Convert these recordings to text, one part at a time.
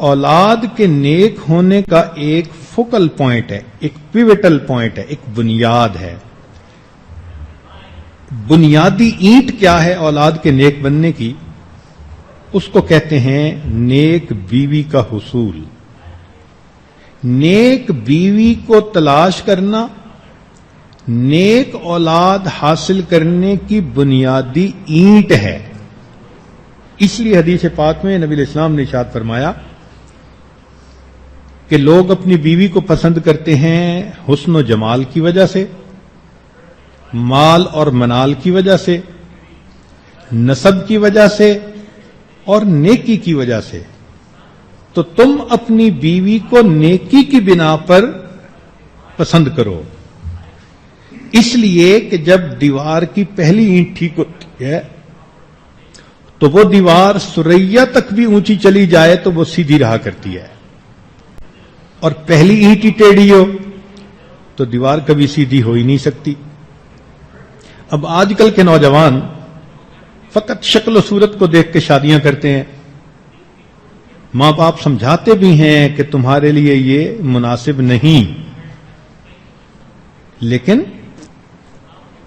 اولاد کے نیک ہونے کا ایک فوکل پوائنٹ ہے، ایک پیوٹل پوائنٹ ہے، ایک بنیاد ہے۔ بنیادی اینٹ کیا ہے اولاد کے نیک بننے کی؟ اس کو کہتے ہیں نیک بیوی کا حصول۔ نیک بیوی کو تلاش کرنا نیک اولاد حاصل کرنے کی بنیادی اینٹ ہے۔ اس لیے حدیث پاک میں نبی الاسلام نے ارشاد فرمایا کہ لوگ اپنی بیوی کو پسند کرتے ہیں حسن و جمال کی وجہ سے، مال اور منال کی وجہ سے، نسب کی وجہ سے اور نیکی کی وجہ سے۔ تو تم اپنی بیوی کو نیکی کی بنا پر پسند کرو، اس لیے کہ جب دیوار کی پہلی اینٹ ٹھیک ہوتی ہے تو وہ دیوار سریا تک بھی اونچی چلی جائے تو وہ سیدھی رہا کرتی ہے، اور پہلی اینٹ ہی ٹیڑھی ہو تو دیوار کبھی سیدھی ہو ہی نہیں سکتی۔ اب آج کل کے نوجوان فقط شکل و صورت کو دیکھ کے شادیاں کرتے ہیں، ماں باپ سمجھاتے بھی ہیں کہ تمہارے لیے یہ مناسب نہیں، لیکن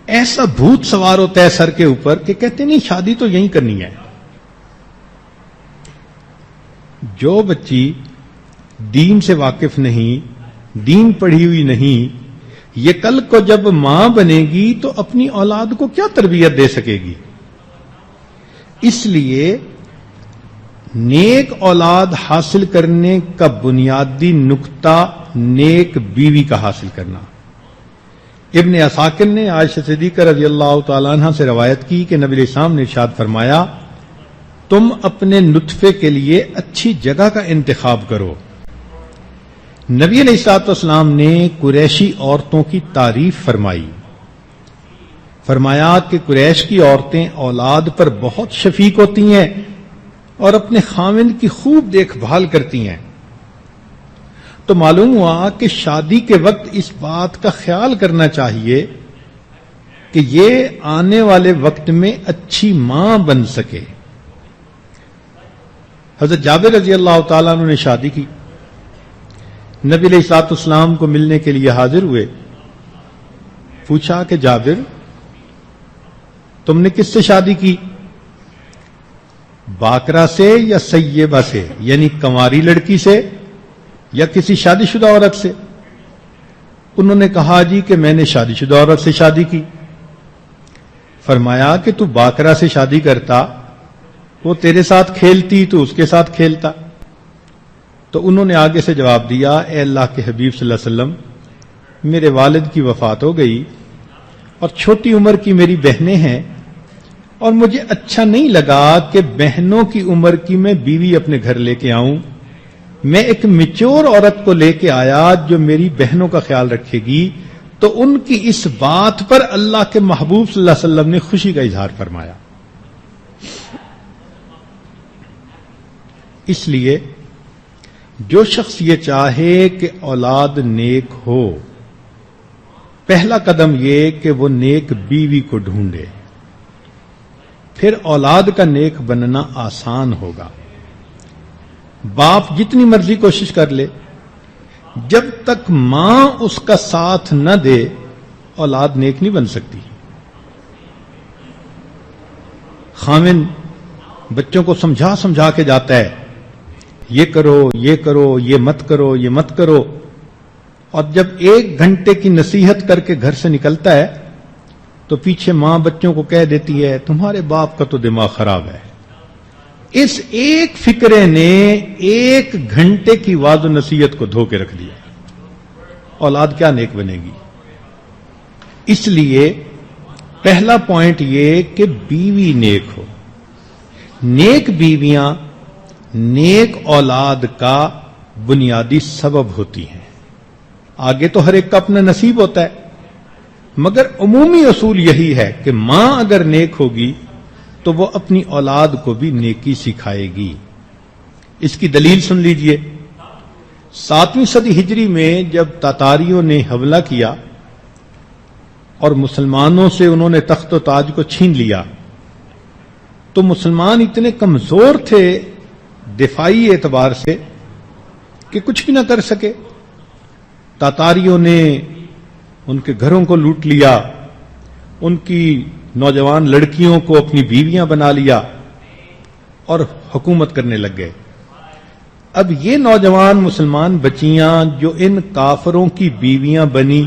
ایسا بھوت سوار ہوتا ہے سر کے اوپر کہ کہتے نہیں شادی تو یہیں کرنی ہے۔ جو بچی دین سے واقف نہیں، دین پڑھی ہوئی نہیں، یہ کل کو جب ماں بنے گی تو اپنی اولاد کو کیا تربیت دے سکے گی؟ اس لیے نیک اولاد حاصل کرنے کا بنیادی نقطہ نیک بیوی کا حاصل کرنا۔ ابن عساکر نے عائشہ صدیقہ رضی اللہ تعالیٰ عنہ سے روایت کی کہ نبی علیہ السلام نے ارشاد فرمایا تم اپنے نطفے کے لیے اچھی جگہ کا انتخاب کرو۔ نبی علیہ الصلوۃ والسلام نے قریشی عورتوں کی تعریف فرمائی، فرمایا کہ قریش کی عورتیں اولاد پر بہت شفیق ہوتی ہیں اور اپنے خاوند کی خوب دیکھ بھال کرتی ہیں۔ تو معلوم ہوا کہ شادی کے وقت اس بات کا خیال کرنا چاہیے کہ یہ آنے والے وقت میں اچھی ماں بن سکے۔ حضرت جابر رضی اللہ تعالیٰ عنہ نے شادی کی، نبی علیہ الصلوۃ والسلام کو ملنے کے لیے حاضر ہوئے، پوچھا کہ جابر تم نے کس سے شادی کی، باکرہ سے یا سیبہ سے، یعنی کنواری لڑکی سے یا کسی شادی شدہ عورت سے؟ انہوں نے کہا جی کہ میں نے شادی شدہ عورت سے شادی کی۔ فرمایا کہ تو باکرہ سے شادی کرتا، وہ تیرے ساتھ کھیلتی تو اس کے ساتھ کھیلتا۔ تو انہوں نے آگے سے جواب دیا، اے اللہ کے حبیب صلی اللہ علیہ وسلم، میرے والد کی وفات ہو گئی اور چھوٹی عمر کی میری بہنیں ہیں، اور مجھے اچھا نہیں لگا کہ بہنوں کی عمر کی میں بیوی اپنے گھر لے کے آؤں، میں ایک میچور عورت کو لے کے آیا جو میری بہنوں کا خیال رکھے گی۔ تو ان کی اس بات پر اللہ کے محبوب صلی اللہ علیہ وسلم نے خوشی کا اظہار فرمایا۔ اس لیے جو شخص یہ چاہے کہ اولاد نیک ہو، پہلا قدم یہ کہ وہ نیک بیوی کو ڈھونڈے، پھر اولاد کا نیک بننا آسان ہوگا۔ باپ جتنی مرضی کوشش کر لے، جب تک ماں اس کا ساتھ نہ دے اولاد نیک نہیں بن سکتی۔ خاوند بچوں کو سمجھا سمجھا کے جاتا ہے، یہ کرو یہ کرو، یہ مت کرو یہ مت کرو، اور جب 1 گھنٹے کی نصیحت کر کے گھر سے نکلتا ہے تو پیچھے ماں بچوں کو کہہ دیتی ہے تمہارے باپ کا تو دماغ خراب ہے۔ اس ایک فکرے نے 1 گھنٹے کی وعظ و نصیحت کو دھو کے رکھ دیا، اولاد کیا نیک بنے گی؟ اس لیے پہلا پوائنٹ یہ کہ بیوی نیک ہو۔ نیک بیویاں نیک اولاد کا بنیادی سبب ہوتی ہیں۔ آگے تو ہر ایک کا اپنا نصیب ہوتا ہے، مگر عمومی اصول یہی ہے کہ ماں اگر نیک ہوگی تو وہ اپنی اولاد کو بھی نیکی سکھائے گی۔ اس کی دلیل سن لیجئے۔ 7ویں صدی ہجری میں جب تاتاریوں نے حملہ کیا اور مسلمانوں سے انہوں نے تخت و تاج کو چھین لیا، تو مسلمان اتنے کمزور تھے دفاعی اعتبار سے کہ کچھ بھی نہ کر سکے. تاتاریوں نے ان کے گھروں کو لوٹ لیا، ان کی نوجوان لڑکیوں کو اپنی بیویاں بنا لیا اور حکومت کرنے لگ گئے. اب یہ نوجوان مسلمان بچیاں جو ان کافروں کی بیویاں بنی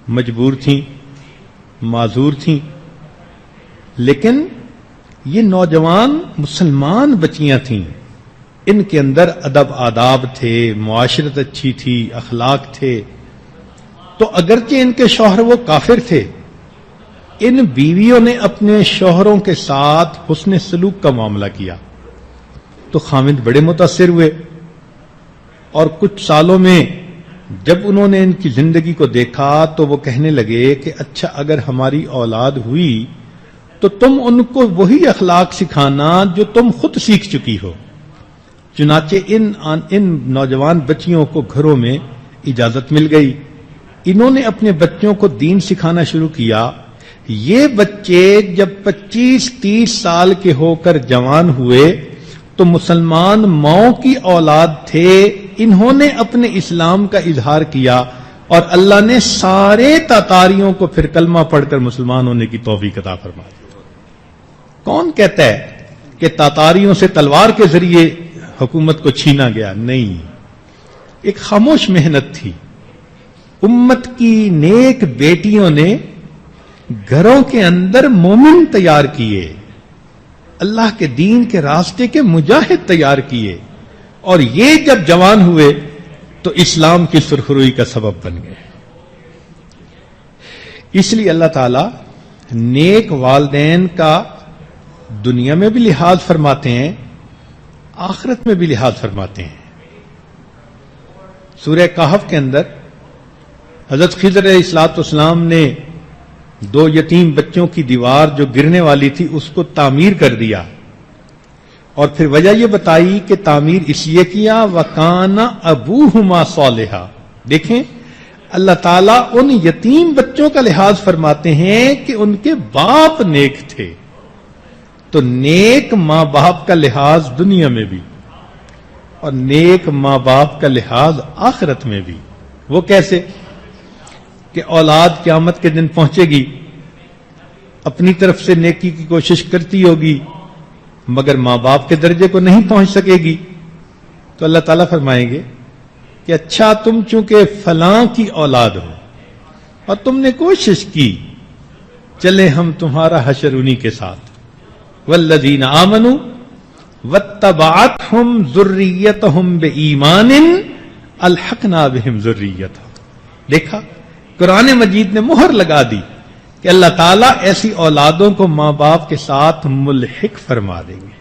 مجبور تھیں، معذور تھیں، لیکن یہ نوجوان مسلمان بچیاں تھیں، ان کے اندر ادب آداب تھے، معاشرت اچھی تھی، اخلاق تھے. تو اگرچہ ان کے شوہر وہ کافر تھے، ان بیویوں نے اپنے شوہروں کے ساتھ حسن سلوک کا معاملہ کیا. تو خامد بڑے متاثر ہوئے، اور کچھ سالوں میں جب انہوں نے ان کی زندگی کو دیکھا تو وہ کہنے لگے کہ اچھا اگر ہماری اولاد ہوئی تو تم ان کو وہی اخلاق سکھانا جو تم خود سیکھ چکی ہو. چنانچہ ان نوجوان بچیوں کو گھروں میں اجازت مل گئی. انہوں نے اپنے بچوں کو دین سکھانا شروع کیا. یہ بچے جب 25-30 سال کے ہو کر جوان ہوئے تو مسلمان ماؤں کی اولاد تھے. انہوں نے اپنے اسلام کا اظہار کیا اور اللہ نے سارے تاتاریوں کو پھر کلمہ پڑھ کر مسلمان ہونے کی توفیق عطا فرما دی. کون کہتا ہے کہ تاتاریوں سے تلوار کے ذریعے حکومت کو چھینا گیا؟ نہیں، ایک خاموش محنت تھی. امت کی نیک بیٹیوں نے گھروں کے اندر مومن تیار کیے، اللہ کے دین کے راستے کے مجاہد تیار کیے، اور یہ جب جوان ہوئے تو اسلام کی سرخروئی کا سبب بن گئے. اس لیے اللہ تعالی نیک والدین کا دنیا میں بھی لحاظ فرماتے ہیں، آخرت میں بھی لحاظ فرماتے ہیں. سورہ کہف کے اندر حضرت خضر علیہ الصلوۃ والسلام نے 2 یتیم بچوں کی دیوار جو گرنے والی تھی اس کو تعمیر کر دیا، اور پھر وجہ یہ بتائی کہ تعمیر اس لیے کیا وَكَانَ أَبُوهُمَا صَالِحًا. دیکھیں اللہ تعالیٰ ان یتیم بچوں کا لحاظ فرماتے ہیں کہ ان کے باپ نیک تھے. تو نیک ماں باپ کا لحاظ دنیا میں بھی اور نیک ماں باپ کا لحاظ آخرت میں بھی. وہ کیسے؟ کہ اولاد قیامت کے دن پہنچے گی، اپنی طرف سے نیکی کی کوشش کرتی ہوگی مگر ماں باپ کے درجے کو نہیں پہنچ سکے گی. تو اللہ تعالیٰ فرمائیں گے کہ اچھا تم چونکہ فلاں کی اولاد ہو اور تم نے کوشش کی، چلے ہم تمہارا حشر انہی کے ساتھ. والذین آمنوا واتبعتہم ذریتہم بایمان الحقنا بہم ذریتہم. دیکھا قرآن مجید نے مہر لگا دی کہ اللہ تعالیٰ ایسی اولادوں کو ماں باپ کے ساتھ ملحق فرما دیں گے.